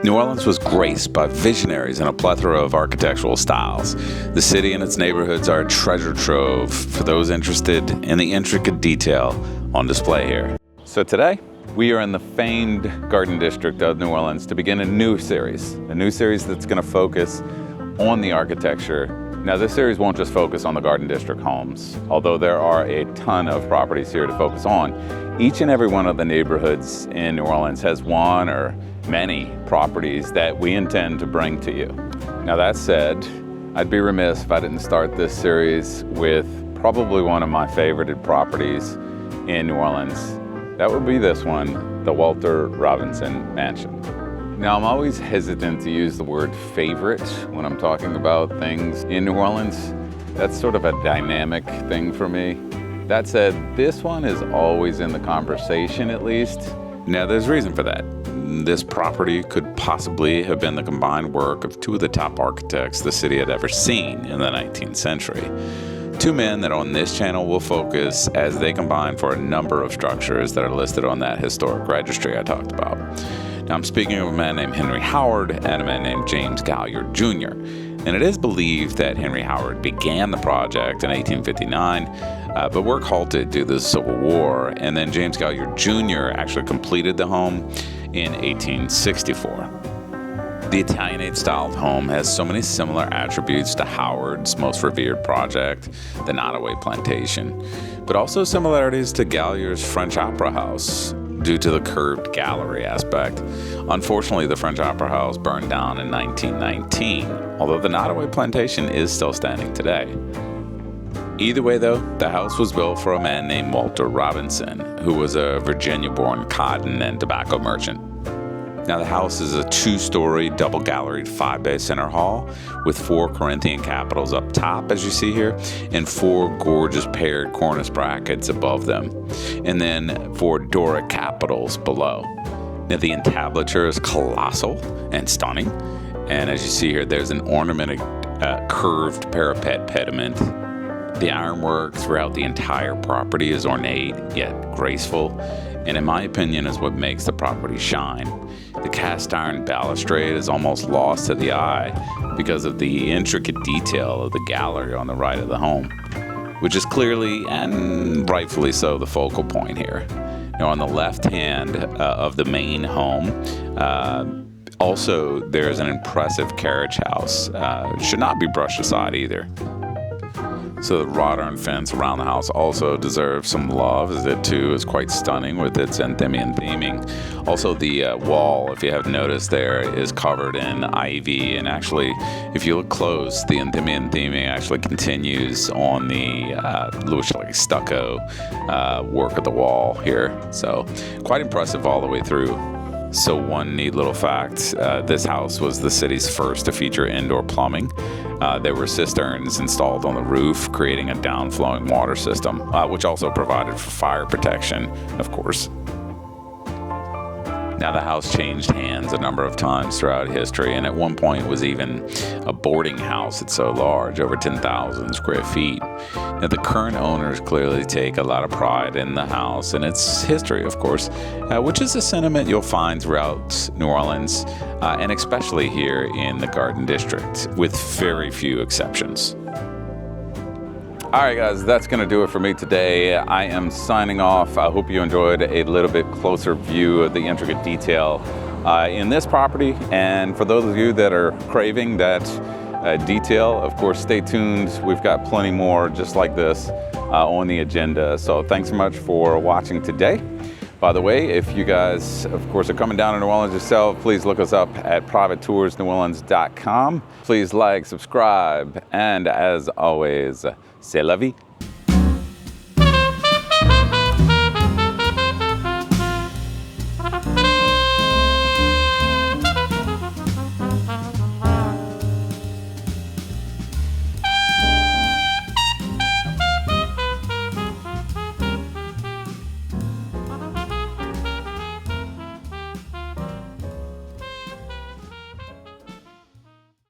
New Orleans was graced by visionaries and a plethora of architectural styles. The city and its neighborhoods are a treasure trove for those interested in the intricate detail on display here. So today, we are in the famed Garden District of New Orleans to begin a new series that's going to focus on the architecture. Now, this series won't just focus on the Garden District homes, although there are a ton of properties here to focus on. Each and every one of the neighborhoods in New Orleans has one or many properties that we intend to bring to you. Now, that said, I'd be remiss if I didn't start this series with probably one of my favorited properties in New Orleans. That would be this one, the Walter Robinson Mansion. Now, I'm always hesitant to use the word favorite when I'm talking about things in New Orleans. That's sort of a dynamic thing for me. That said, this one is always in the conversation, at least. Now, there's reason for that. This property could possibly have been the combined work of two of the top architects the city had ever seen in the 19th century. Two men that on this channel will focus as they combine for a number of structures that are listed on that historic registry I talked about. Now, I'm speaking of a man named Henry Howard and a man named James Galliard Jr. And it is believed that Henry Howard began the project in 1859, but work halted due to the Civil War, and then James Galliard Jr. actually completed the home in 1864. The Italianate-styled home has so many similar attributes to Howard's most revered project, the Nottoway Plantation, but also similarities to Galliard's French Opera House due to the curved gallery aspect. Unfortunately, the French Opera House burned down in 1919, although the Nottoway Plantation is still standing today. Either way, though, the house was built for a man named Walter Robinson, who was a Virginia-born cotton and tobacco merchant. Now, the house is a two-story, double-galleried, 5-bay center hall with 4 Corinthian capitals up top, as you see here, and 4 gorgeous paired cornice brackets above them, and then 4 Doric capitals below. Now, the entablature is colossal and stunning, and as you see here, there's an ornamented curved parapet pediment. The ironwork throughout the entire property is ornate, yet graceful, and in my opinion is what makes the property shine. The cast iron balustrade is almost lost to the eye because of the intricate detail of the gallery on the right of the home, which is clearly and rightfully so the focal point here. Now, on the left hand of the main home, also there's an impressive carriage house. It should not be brushed aside either. So the wrought iron fence around the house also deserves some love, as it too is quite stunning with its Endymion theming. Also, the wall, if you have noticed there, is covered in ivy, and actually, if you look close, the Endymion theming actually continues on the Louis stucco work of the wall here. So quite impressive all the way through. So one neat little fact, this house was the city's first to feature indoor plumbing. There were cisterns installed on the roof, creating a downflowing water system, which also provided for fire protection, of course. Now, the house changed hands a number of times throughout history, and at one point was even a boarding house. It's so large, over 10,000 square feet. Now, the current owners clearly take a lot of pride in the house and its history, of course, which is a sentiment you'll find throughout New Orleans, and especially here in the Garden District, with very few exceptions. All right, guys, that's going to do it for me today. I am signing off. I hope you enjoyed a little bit closer view of the intricate detail in this property. And for those of you that are craving that detail, of course, stay tuned. We've got plenty more just like this on the agenda. So thanks so much for watching today. By the way, if you guys, of course, are coming down to New Orleans yourself, please look us up at privatetoursneworleans.com. Please like, subscribe, and as always, c'est la vie.